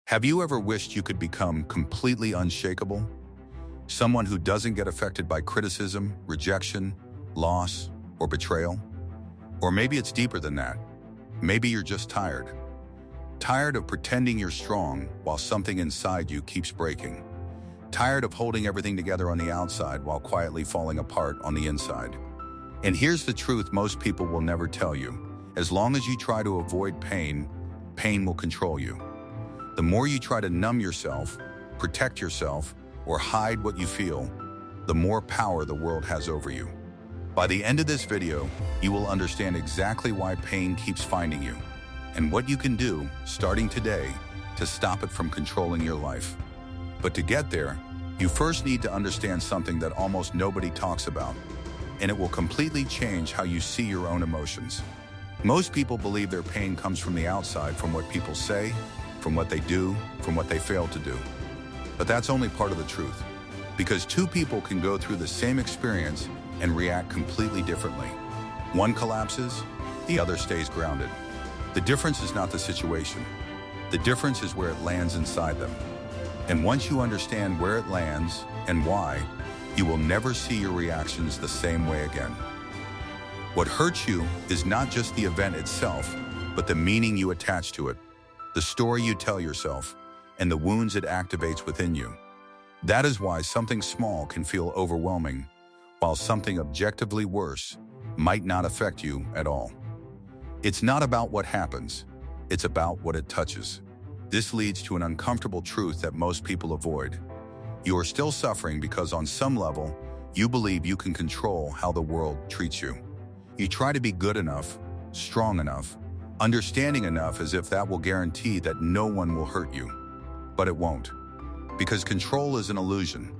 Have you ever wished you could become completely unshakable? Someone who doesn't get affected by criticism, rejection, loss, or betrayal? Or maybe it's deeper than that. Maybe you're just tired. Tired of pretending you're strong while something inside you keeps breaking. Tired of holding everything together on the outside while quietly falling apart on the inside. And here's the truth most people will never tell you. As long as you try to avoid pain, pain will control you. The more you try to numb yourself, protect yourself, or hide what you feel, the more power the world has over you. By the end of this video, you will understand exactly why pain keeps finding you, and what you can do, starting today, to stop it from controlling your life. But to get there, you first need to understand something that almost nobody talks about, and it will completely change how you see your own emotions. Most people believe their pain comes from the outside, from what people say, from what they do, from what they fail to do. But that's only part of the truth, because two people can go through the same experience and react completely differently. One collapses, the other stays grounded. The difference is not the situation. The difference is where it lands inside them. And once you understand where it lands and why, you will never see your reactions the same way again. What hurts you is not just the event itself, but the meaning you attach to it, the story you tell yourself, and the wounds it activates within you. That is why something small can feel overwhelming, while something objectively worse might not affect you at all. It's not about what happens, it's about what it touches. This leads to an uncomfortable truth that most people avoid. You are still suffering because on some level, you believe you can control how the world treats you. You try to be good enough, strong enough, understanding enough, as if that will guarantee that no one will hurt you. But it won't. Because control is an illusion.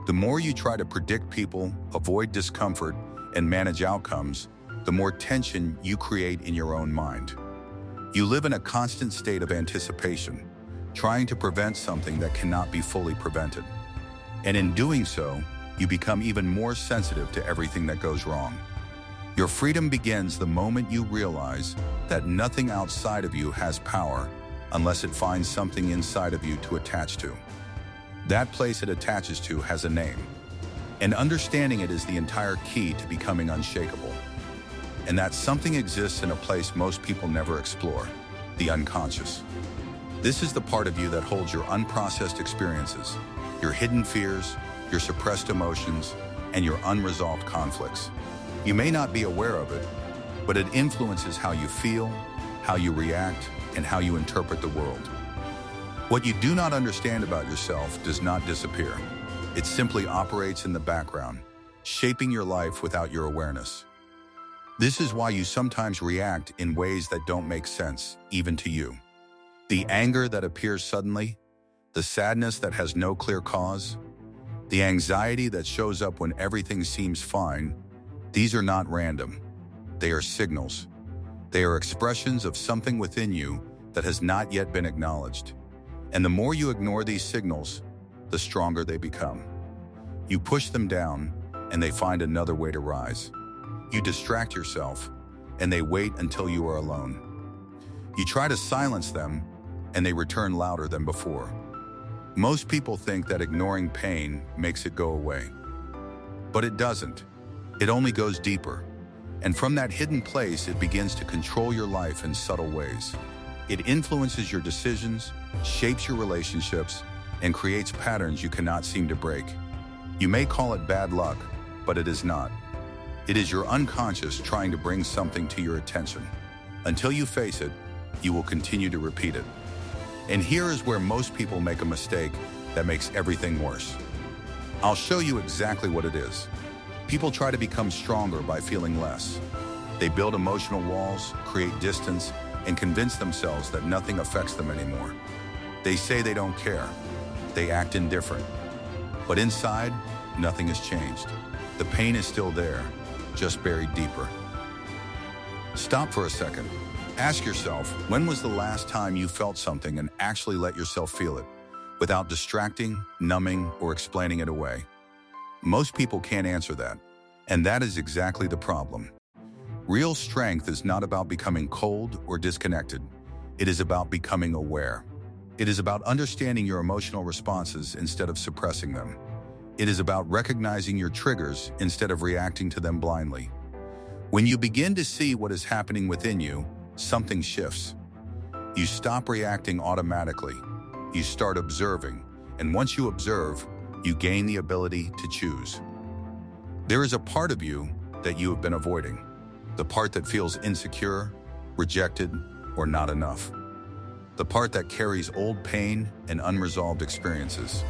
The more you try to predict people, avoid discomfort, and manage outcomes, the more tension you create in your own mind. You live in a constant state of anticipation, trying to prevent something that cannot be fully prevented. And in doing so, you become even more sensitive to everything that goes wrong. Your freedom begins the moment you realize that nothing outside of you has power unless it finds something inside of you to attach to. That place it attaches to has a name, and understanding it is the entire key to becoming unshakable. And that something exists in a place most people never explore, the unconscious. This is the part of you that holds your unprocessed experiences, your hidden fears, your suppressed emotions, and your unresolved conflicts. You may not be aware of it, but it influences how you feel, how you react, and how you interpret the world. What you do not understand about yourself does not disappear. It simply operates in the background, shaping your life without your awareness. This is why you sometimes react in ways that don't make sense, even to you. The anger that appears suddenly, the sadness that has no clear cause, the anxiety that shows up when everything seems fine, these are not random. They are signals. They are expressions of something within you that has not yet been acknowledged. And the more you ignore these signals, the stronger they become. You push them down, and they find another way to rise. You distract yourself, and they wait until you are alone. You try to silence them, and they return louder than before. Most people think that ignoring pain makes it go away. But it doesn't. It only goes deeper. And from that hidden place, it begins to control your life in subtle ways. It influences your decisions, shapes your relationships, and creates patterns you cannot seem to break. You may call it bad luck, but it is not. It is your unconscious trying to bring something to your attention. Until you face it, you will continue to repeat it. And here is where most people make a mistake that makes everything worse. I'll show you exactly what it is. People try to become stronger by feeling less. They build emotional walls, create distance, and convince themselves that nothing affects them anymore. They say they don't care. They act indifferent. But inside, nothing has changed. The pain is still there, just buried deeper. Stop for a second. Ask yourself, when was the last time you felt something and actually let yourself feel it, without distracting, numbing, or explaining it away? Most people can't answer that, and that is exactly the problem. Real strength is not about becoming cold or disconnected. It is about becoming aware. It is about understanding your emotional responses instead of suppressing them. It is about recognizing your triggers instead of reacting to them blindly. When you begin to see what is happening within you, something shifts. You stop reacting automatically. You start observing, and once you observe, you gain the ability to choose. There is a part of you that you have been avoiding, the part that feels insecure, rejected, or not enough. The part that carries old pain and unresolved experiences.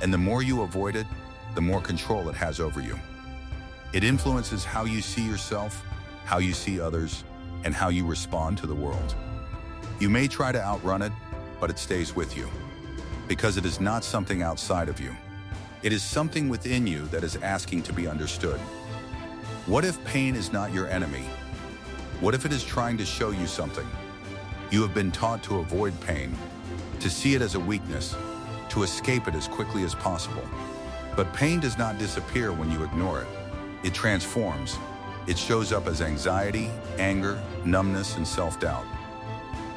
And the more you avoid it, the more control it has over you. It influences how you see yourself, how you see others, and how you respond to the world. You may try to outrun it, but it stays with you. Because it is not something outside of you. It is something within you that is asking to be understood. What if pain is not your enemy? What if it is trying to show you something? You have been taught to avoid pain, to see it as a weakness, to escape it as quickly as possible. But pain does not disappear when you ignore it. It transforms. It shows up as anxiety, anger, numbness, and self-doubt.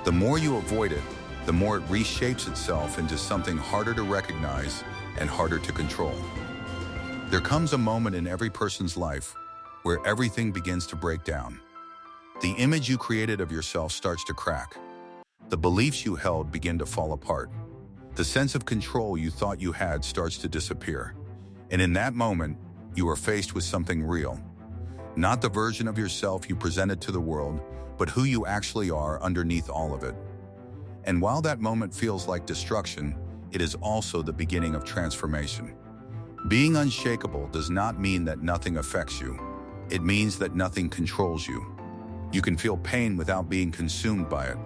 The more you avoid it, the more it reshapes itself into something harder to recognize and harder to control. There comes a moment in every person's life where everything begins to break down. The image you created of yourself starts to crack. The beliefs you held begin to fall apart. The sense of control you thought you had starts to disappear. And in that moment, you are faced with something real. Not the version of yourself you presented to the world, but who you actually are underneath all of it. And while that moment feels like destruction, it is also the beginning of transformation. Being unshakable does not mean that nothing affects you. It means that nothing controls you. You can feel pain without being consumed by it.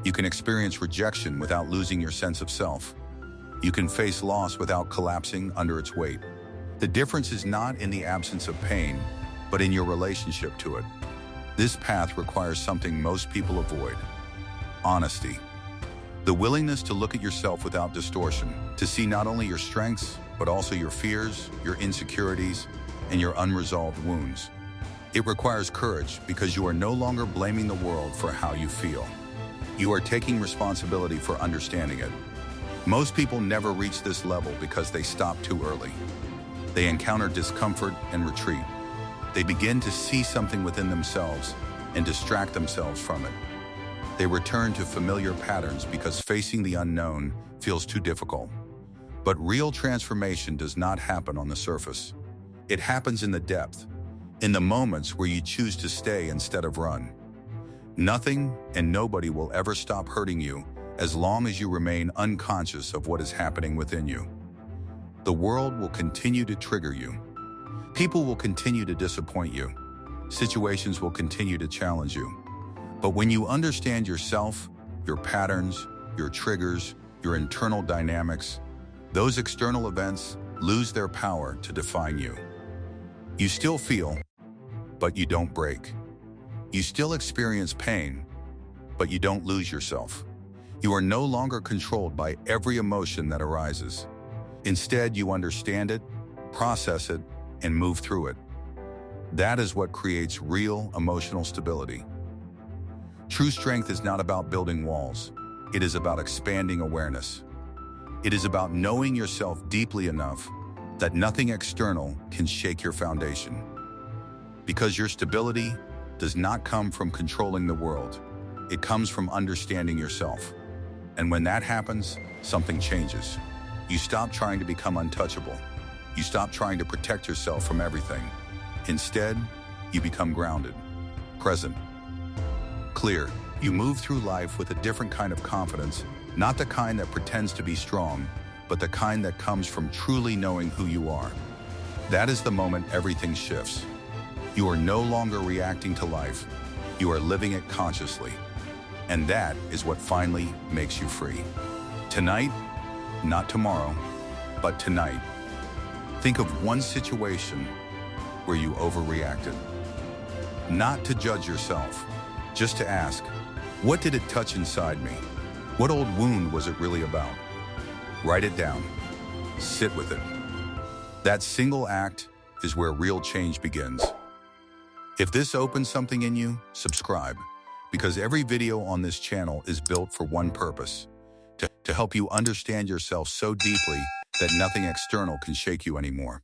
You can experience rejection without losing your sense of self. You can face loss without collapsing under its weight. The difference is not in the absence of pain, but in your relationship to it. This path requires something most people avoid: honesty. The willingness to look at yourself without distortion, to see not only your strengths, but also your fears, your insecurities, and your unresolved wounds. It requires courage because you are no longer blaming the world for how you feel. You are taking responsibility for understanding it. Most people never reach this level because they stop too early. They encounter discomfort and retreat. They begin to see something within themselves and distract themselves from it. They return to familiar patterns because facing the unknown feels too difficult. But real transformation does not happen on the surface. It happens in the depth, in the moments where you choose to stay instead of run. Nothing and nobody will ever stop hurting you as long as you remain unconscious of what is happening within you. The world will continue to trigger you. People will continue to disappoint you. Situations will continue to challenge you. But when you understand yourself, your patterns, your triggers, your internal dynamics, those external events lose their power to define you. You still feel, but you don't break. You still experience pain, but you don't lose yourself. You are no longer controlled by every emotion that arises. Instead, you understand it, process it, and move through it. That is what creates real emotional stability. True strength is not about building walls. It is about expanding awareness. It is about knowing yourself deeply enough that nothing external can shake your foundation. Because your stability does not come from controlling the world. It comes from understanding yourself. And when that happens, something changes. You stop trying to become untouchable. You stop trying to protect yourself from everything. Instead, you become grounded, present, clear. You move through life with a different kind of confidence, not the kind that pretends to be strong, but the kind that comes from truly knowing who you are. That is the moment everything shifts. You are no longer reacting to life. You are living it consciously. And that is what finally makes you free. Tonight, not tomorrow, but tonight, think of one situation where you overreacted. Not to judge yourself, just to ask, what did it touch inside me? What old wound was it really about? Write it down. Sit with it. That single act is where real change begins. If this opens something in you, subscribe, because every video on this channel is built for one purpose: to help you understand yourself so deeply that nothing external can shake you anymore.